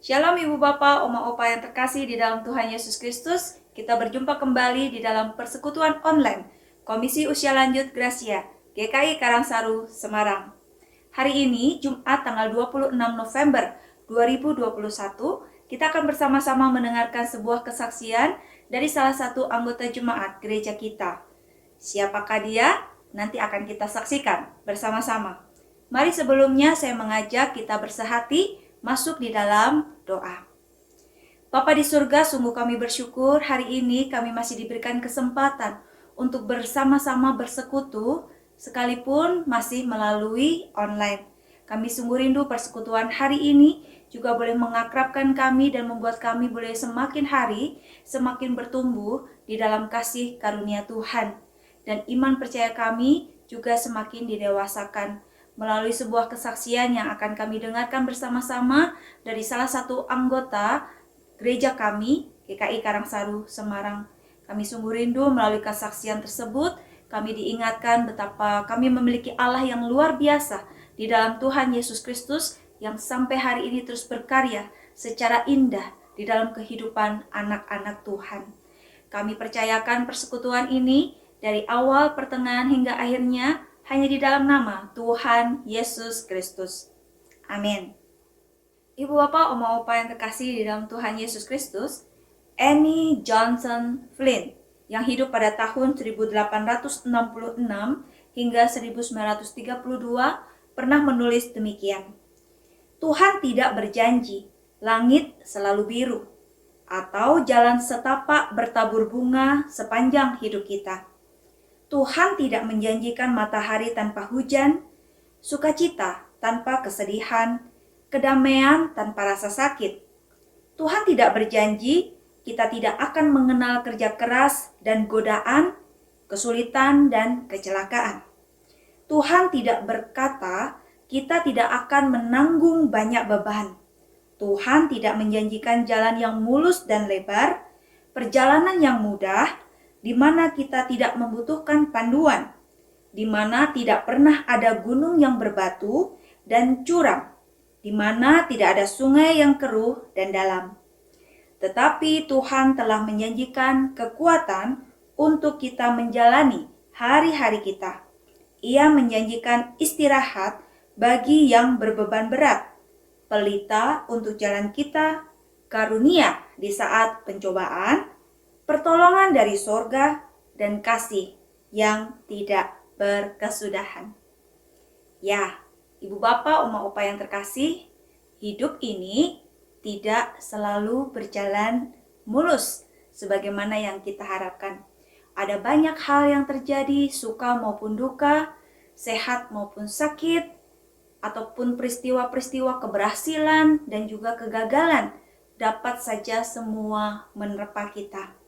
Shalom Ibu Bapak, Oma Opa yang terkasih di dalam Tuhan Yesus Kristus. Kita berjumpa kembali di dalam persekutuan online Komisi Usia Lanjut Gracia, GKI Karangsaru, Semarang. Hari ini, Jumat tanggal 26 November 2021, kita akan bersama-sama mendengarkan sebuah kesaksian dari salah satu anggota jemaat gereja kita. Siapakah dia? Nanti akan kita saksikan bersama-sama. Mari sebelumnya saya mengajak kita bersehati masuk di dalam doa. Bapa di surga, sungguh kami bersyukur hari ini kami masih diberikan kesempatan untuk bersama-sama bersekutu sekalipun masih melalui online. Kami sungguh rindu persekutuan hari ini juga boleh mengakrabkan kami dan membuat kami boleh semakin hari semakin bertumbuh di dalam kasih karunia Tuhan. Dan iman percaya kami juga semakin didewasakan melalui sebuah kesaksian yang akan kami dengarkan bersama-sama dari salah satu anggota gereja kami, GKI Karangsaru, Semarang. Kami sungguh rindu melalui kesaksian tersebut, kami diingatkan betapa kami memiliki Allah yang luar biasa di dalam Tuhan Yesus Kristus yang sampai hari ini terus berkarya secara indah di dalam kehidupan anak-anak Tuhan. Kami percayakan persekutuan ini dari awal, pertengahan hingga akhirnya hanya di dalam nama Tuhan Yesus Kristus. Amin. Ibu Bapak, Oma Opa yang terkasih di dalam Tuhan Yesus Kristus, Annie Johnson Flint yang hidup pada tahun 1866 hingga 1932 pernah menulis demikian. Tuhan tidak berjanji langit selalu biru atau jalan setapak bertabur bunga sepanjang hidup kita. Tuhan tidak menjanjikan matahari tanpa hujan, sukacita tanpa kesedihan, kedamaian tanpa rasa sakit. Tuhan tidak berjanji kita tidak akan mengenal kerja keras dan godaan, kesulitan dan kecelakaan. Tuhan tidak berkata kita tidak akan menanggung banyak beban. Tuhan tidak menjanjikan jalan yang mulus dan lebar, perjalanan yang mudah, di mana kita tidak membutuhkan panduan, di mana tidak pernah ada gunung yang berbatu dan curam, di mana tidak ada sungai yang keruh dan dalam. Tetapi Tuhan telah menjanjikan kekuatan untuk kita menjalani hari-hari kita. Ia menjanjikan istirahat bagi yang berbeban berat, pelita untuk jalan kita, karunia di saat pencobaan, pertolongan dari sorga, dan kasih yang tidak berkesudahan. Ya, Ibu Bapak, Oma Opa yang terkasih, hidup ini tidak selalu berjalan mulus sebagaimana yang kita harapkan. Ada banyak hal yang terjadi, suka maupun duka, sehat maupun sakit, ataupun peristiwa-peristiwa keberhasilan dan juga kegagalan dapat saja semua menerpa kita.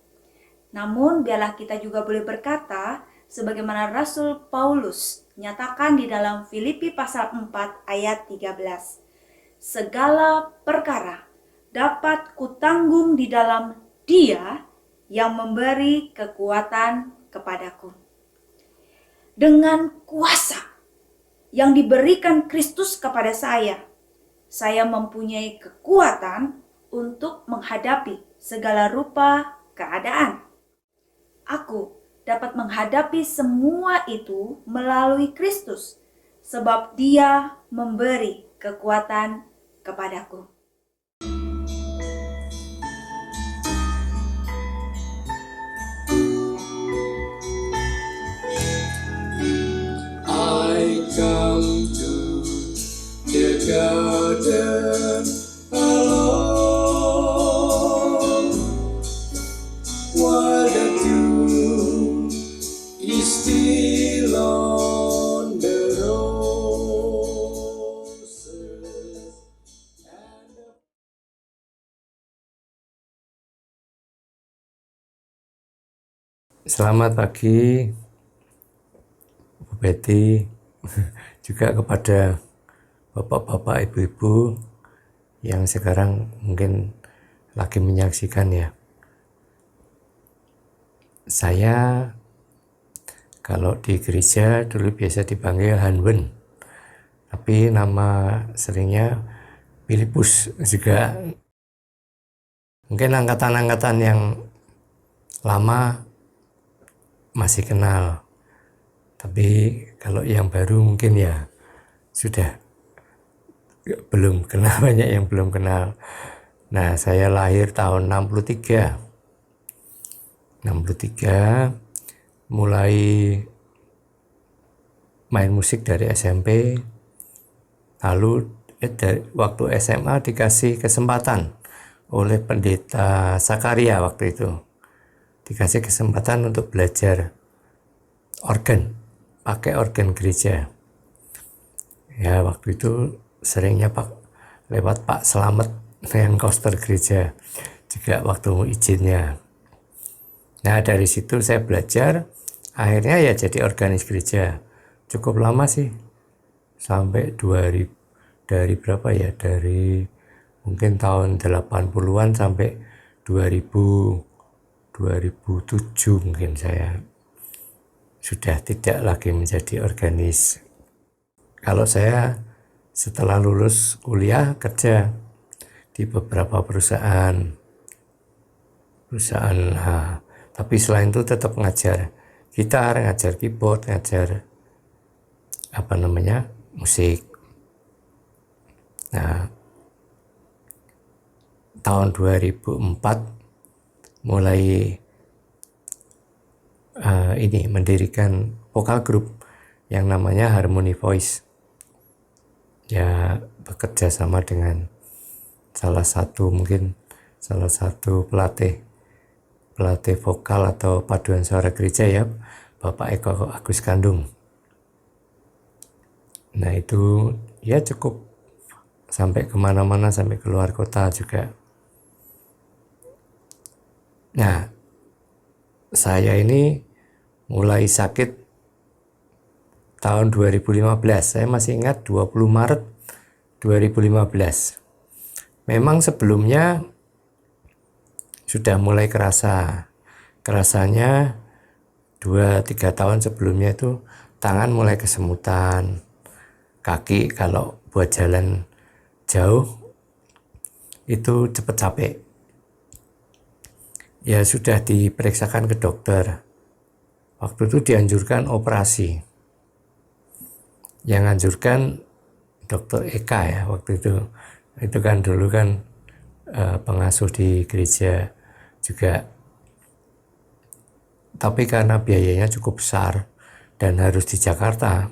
Namun biarlah kita juga boleh berkata sebagaimana Rasul Paulus nyatakan di dalam Filipi pasal 4 ayat 13. Segala perkara dapat kutanggung di dalam Dia yang memberi kekuatan kepadaku. Dengan kuasa yang diberikan Kristus kepada saya mempunyai kekuatan untuk menghadapi segala rupa keadaan. Aku dapat menghadapi semua itu melalui Kristus, sebab Dia memberi kekuatan kepadaku. I come to the garden alone, while the dew is still on the roses and the... Selamat pagi Bu Betty, juga kepada bapak-bapak, ibu-ibu yang sekarang mungkin lagi menyaksikan ya. Saya kalau di gereja dulu biasa dipanggil Hanwen, tapi nama seringnya Filipus juga Mungkin angkatan-angkatan yang lama masih kenal, tapi kalau yang baru mungkin ya sudah belum kenal, banyak yang belum kenal. Nah, saya lahir tahun 63, mulai main musik dari SMP, lalu waktu SMA dikasih kesempatan oleh pendeta Sakaria waktu itu, dikasih kesempatan untuk belajar organ, pakai organ gereja. Ya, waktu itu seringnya lewat Pak Slamet yang koster gereja juga waktu izinnya. Nah, dari situ saya belajar, akhirnya ya jadi organis gereja. Cukup lama sih, sampai 2000, dari berapa ya, dari mungkin tahun 80-an sampai 2007 mungkin saya sudah tidak lagi menjadi organis. Kalau saya setelah lulus kuliah kerja di beberapa perusahaan, tapi selain itu tetap ngajar gitar, ngajar keyboard, ngajar musik. Nah, tahun 2004 mulai mendirikan vokal group yang namanya Harmony Voice. Ya, bekerja sama dengan salah satu pelatih vokal atau paduan suara gereja ya, Bapak Eko Agus Kandung. Nah, itu ya cukup sampai kemana-mana, sampai keluar kota juga. Nah, saya ini mulai sakit tahun 2015. Saya masih ingat 20 Maret 2015. Memang sebelumnya sudah mulai kerasanya 2-3 tahun sebelumnya itu tangan mulai kesemutan, kaki kalau buat jalan jauh itu cepat capek. Ya sudah diperiksakan ke dokter. Waktu itu dianjurkan operasi. Yang anjurkan Dokter Eka ya waktu itu. Itu kan dulu kan pengasuh di gereja juga. Tapi karena biayanya cukup besar dan harus di Jakarta,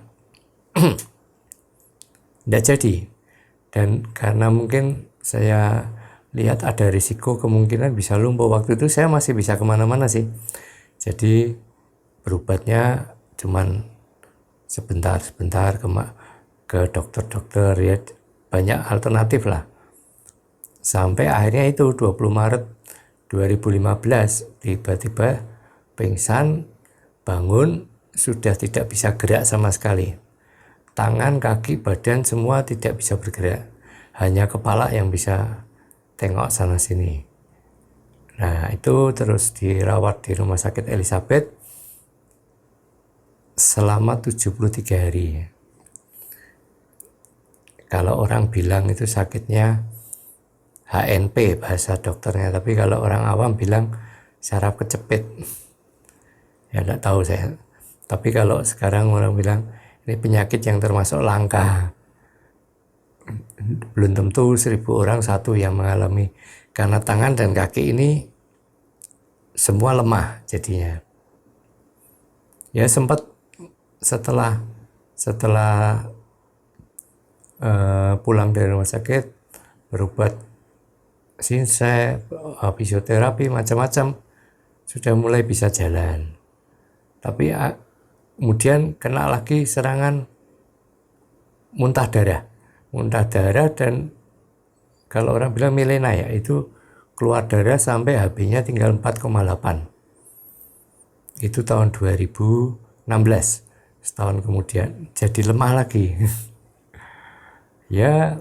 tidak jadi. Dan karena mungkin saya lihat ada risiko kemungkinan bisa lumpuh, waktu itu saya masih bisa kemana-mana sih. Jadi berobatnya cuman sebentar ke dokter-dokter ya, banyak alternatif lah. Sampai akhirnya itu 20 Maret 2015 tiba-tiba pingsan, bangun, sudah tidak bisa gerak sama sekali. Tangan, kaki, badan semua tidak bisa bergerak. Hanya kepala yang bisa tengok sana sini. Nah, itu terus dirawat di Rumah Sakit Elizabeth selama 73 hari. Kalau orang bilang itu sakitnya HNP bahasa dokternya, tapi kalau orang awam bilang saraf kecepit. Ya enggak tahu saya. Tapi kalau sekarang orang bilang ini penyakit yang termasuk langka. Belum tentu 1000 orang satu yang mengalami, karena tangan dan kaki ini semua lemah jadinya. Ya sempat setelah pulang dari rumah sakit berobat sinsai, fisioterapi, macam-macam, sudah mulai bisa jalan. Tapi kemudian kena lagi serangan muntah darah dan kalau orang bilang milena ya, itu keluar darah sampai HB-nya tinggal 4,8. Itu tahun 2016, setahun kemudian jadi lemah lagi. Ya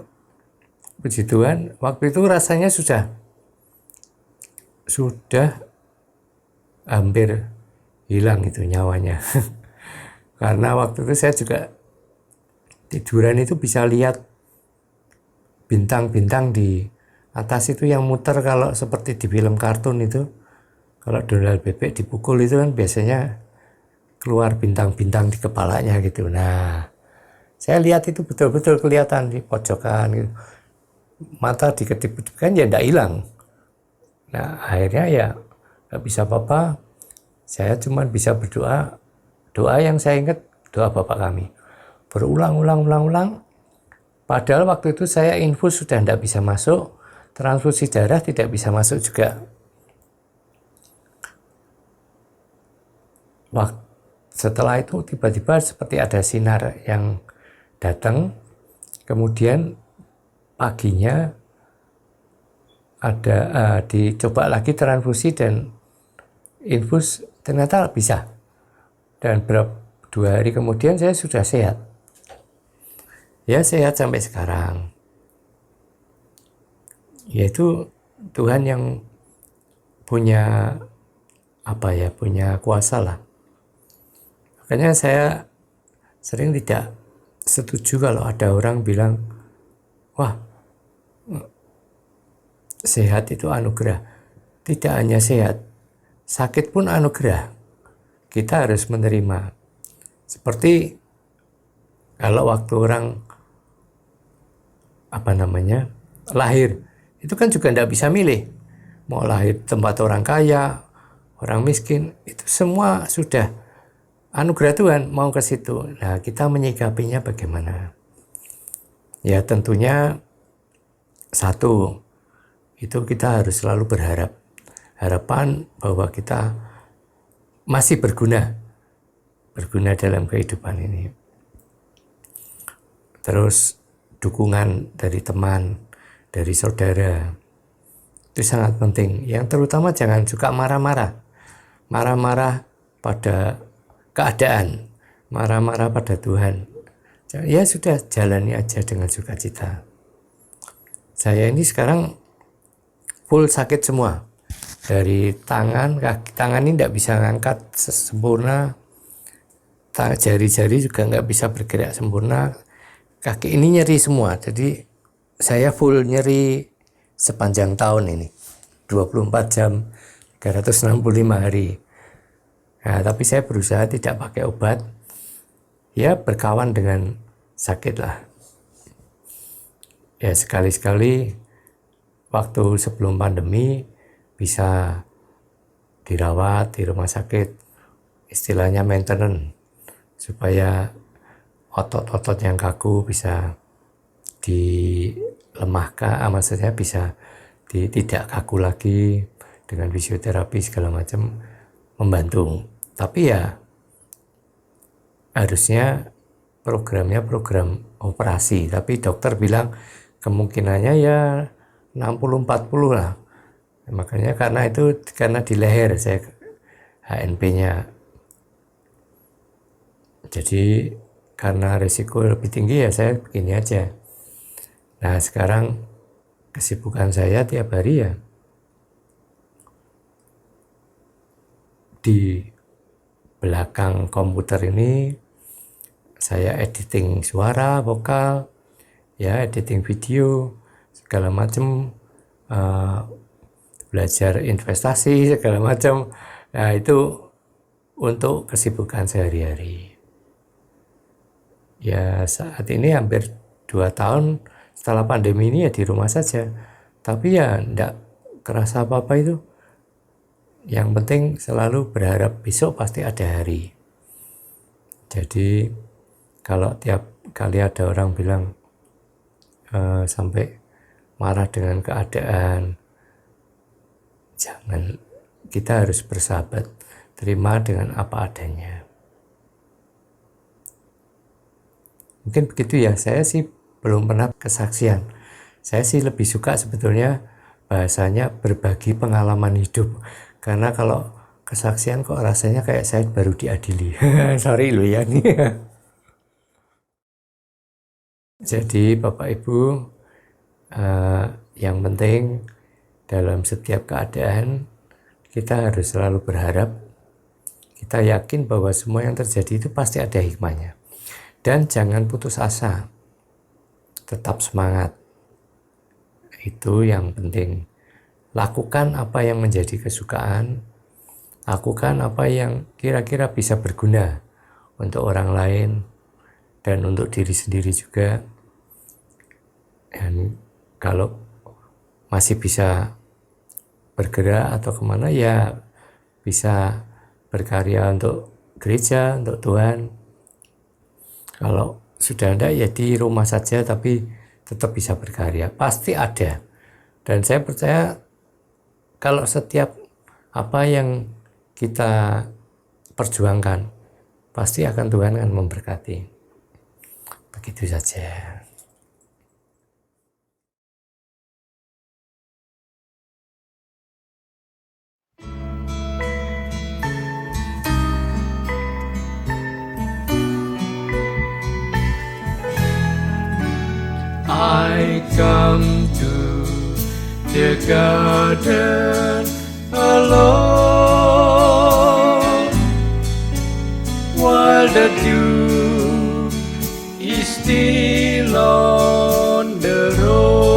puji Tuhan, waktu itu rasanya sudah hampir hilang itu nyawanya. Karena waktu itu saya juga tiduran itu bisa lihat bintang-bintang di atas itu yang muter kalau seperti di film kartun itu, kalau Donald bebek dipukul itu kan biasanya keluar bintang-bintang di kepalanya gitu. Nah, saya lihat itu betul-betul kelihatan di pojokan gitu. Mata dikedip-kedipkan ya tidak hilang. Nah, akhirnya ya nggak bisa apa-apa. Saya cuma bisa berdoa. Doa yang saya ingat, doa Bapak kami. Berulang-ulang. Padahal waktu itu saya infus sudah tidak bisa masuk. Transfusi darah tidak bisa masuk juga. Setelah itu tiba-tiba seperti ada sinar yang datang. Kemudian paginya ada dicoba lagi transfusi dan infus, ternyata bisa. Dan 2 hari kemudian saya sudah sehat. Ya, sehat sampai sekarang. Yaitu Tuhan yang punya punya kuasa lah. Makanya saya sering tidak setuju kalau ada orang bilang, wah, sehat itu anugerah. Tidak hanya sehat, sakit pun anugerah. Kita harus menerima. Seperti kalau waktu orang lahir, itu kan juga tidak bisa milih. Mau lahir tempat orang kaya, orang miskin, itu semua sudah anugerah Tuhan mau ke situ. Nah, kita menyikapinya bagaimana? Ya tentunya satu, itu kita harus selalu berharap. Harapan bahwa kita masih berguna dalam kehidupan ini. Terus dukungan dari teman, dari saudara, itu sangat penting. Yang terutama jangan suka marah-marah pada keadaan, marah-marah pada Tuhan. Ya sudah, jalani aja dengan sukacita. Saya ini sekarang full sakit semua. Dari tangan, kaki, tangan ini tidak bisa ngangkat sempurna. Jari-jari juga nggak bisa bergerak sempurna. Kaki ini nyeri semua. Jadi saya full nyeri sepanjang tahun ini. 24 jam, 365 hari. Nah, tapi saya berusaha tidak pakai obat. Ya, berkawan dengan sakit lah. Ya, sekali-sekali waktu sebelum pandemi bisa dirawat di rumah sakit. Istilahnya maintenance. Supaya otot-otot yang kaku bisa dilemahkan, maksudnya bisa tidak kaku lagi dengan fisioterapi segala macam, membantu. Tapi ya harusnya programnya program operasi, tapi dokter bilang kemungkinannya ya 60-40 lah. Makanya karena di leher saya HNP-nya. Jadi karena risiko lebih tinggi ya saya begini aja. Nah, sekarang kesibukan saya tiap hari ya di belakang komputer ini saya editing suara, vokal, ya editing video, segala macam, belajar investasi segala macam. Nah, itu untuk kesibukan sehari-hari. Ya saat ini hampir 2 tahun setelah pandemi ini ya di rumah saja. Tapi ya enggak kerasa apa-apa itu. Yang penting selalu berharap besok pasti ada hari. Jadi kalau tiap kali ada orang bilang sampai marah dengan keadaan, jangan, kita harus bersahabat, terima dengan apa adanya. Mungkin begitu ya, saya sih belum pernah kesaksian. Saya sih lebih suka sebetulnya bahasanya berbagi pengalaman hidup. Karena kalau kesaksian kok rasanya kayak saya baru diadili. Sorry loh ya nih. Jadi Bapak Ibu, yang penting dalam setiap keadaan kita harus selalu berharap. Kita yakin bahwa semua yang terjadi itu pasti ada hikmahnya. Dan jangan putus asa, tetap semangat. Itu yang penting. Lakukan apa yang menjadi kesukaan, lakukan apa yang kira-kira bisa berguna untuk orang lain dan untuk diri sendiri juga. Dan kalau masih bisa bergerak atau kemana, ya bisa berkarya untuk gereja, untuk Tuhan. Kalau sudah ada ya di rumah saja, tapi tetap bisa berkarya. Pasti ada. Dan saya percaya kalau setiap apa yang kita perjuangkan, pasti akan Tuhan akan memberkati. Begitu saja. I come to the garden alone, while the dew is still on the roses,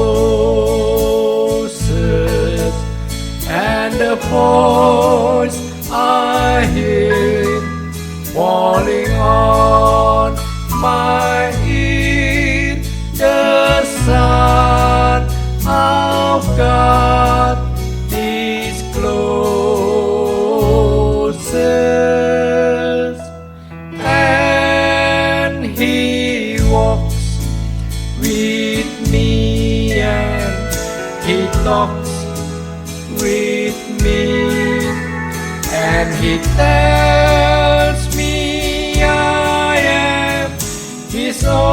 and the voice I hear falling on my ear, the Son of God is closest, and He walks with me and He talks with me, and He tells me I am His own,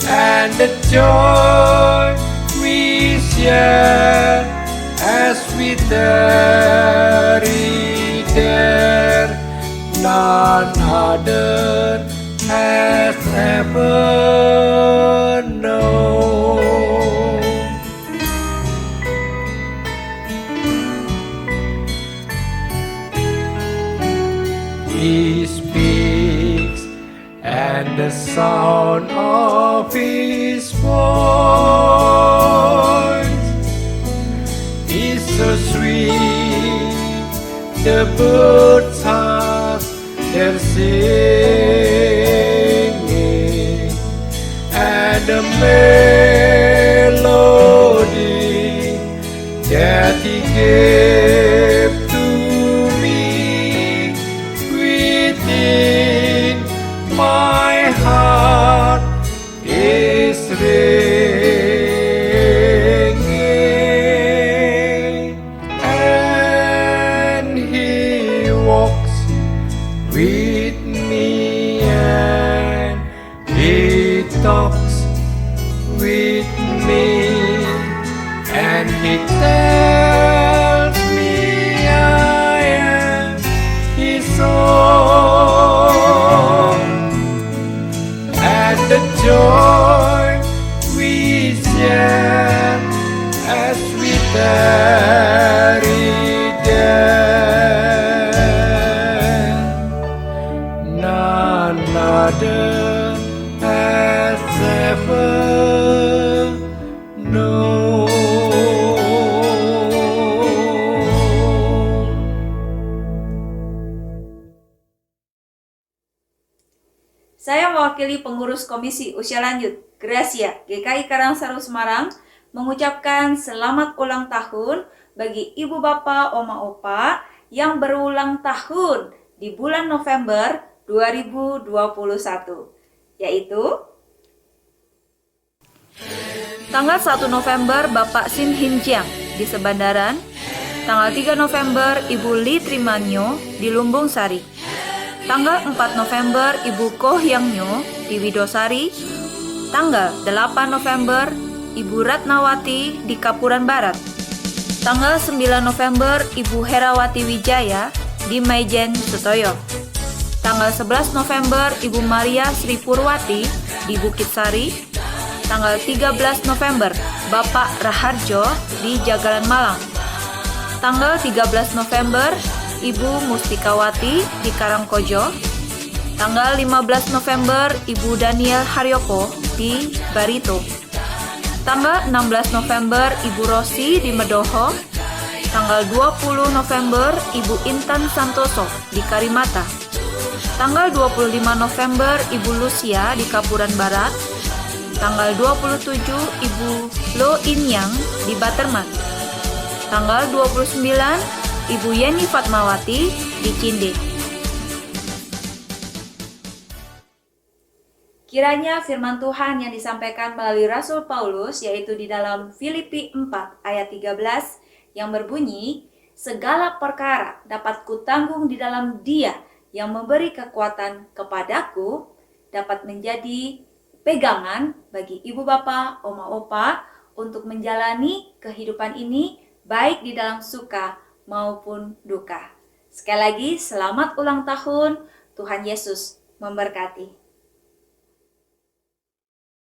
and the joy we share as we tarry there, none other has ever known. He speaks, and the sound of His voice is so sweet. The birds have their singing, and the melody that He gave to me within my heart is ringing, and He walks with me and He talks with me, and He tells me I am His own, and the joy we share as we tarry there, none other has ever known. Saya mewakili pengurus Komisi Usia Lanjut Gracia GKI Karangsaru Semarang mengucapkan selamat ulang tahun bagi Ibu Bapak Oma Opa yang berulang tahun di bulan November 2021, yaitu tanggal 1 November Bapak Sim Hin Jiang di Sebandaran, tanggal 3 November Ibu Li Trimanyo di Lumbung Sari, tanggal 4 November Ibu Koh Yang Nyo di Widosari, tanggal 8 November Ibu Ratnawati di Kapuran Barat, tanggal 9 November Ibu Herawati Wijaya di Maijen Sutoyo, tanggal 11 November Ibu Maria Sri Purwati di Bukit Sari, tanggal 13 November Bapak Raharjo di Jagalan Malang, tanggal 13 November Ibu Mustikawati di Karangkojo, tanggal 15 November Ibu Daniel Haryoko di Barito. Tanggal 16 November Ibu Rosi di Medoho. Tanggal 20 November Ibu Intan Santoso di Karimata. Tanggal 25 November Ibu Lucia di Kapuran Barat. Tanggal 27 Ibu Lo Inyang di Baterman. Tanggal 29 Ibu Yeni Fatmawati di Cinde. Kiranya firman Tuhan yang disampaikan melalui Rasul Paulus, yaitu di dalam Filipi 4 ayat 13, yang berbunyi, segala perkara dapat kutanggung di dalam Dia yang memberi kekuatan kepadaku, dapat menjadi pegangan bagi ibu bapa, oma opa untuk menjalani kehidupan ini baik di dalam suka maupun duka. Sekali lagi, selamat ulang tahun. Tuhan Yesus memberkati.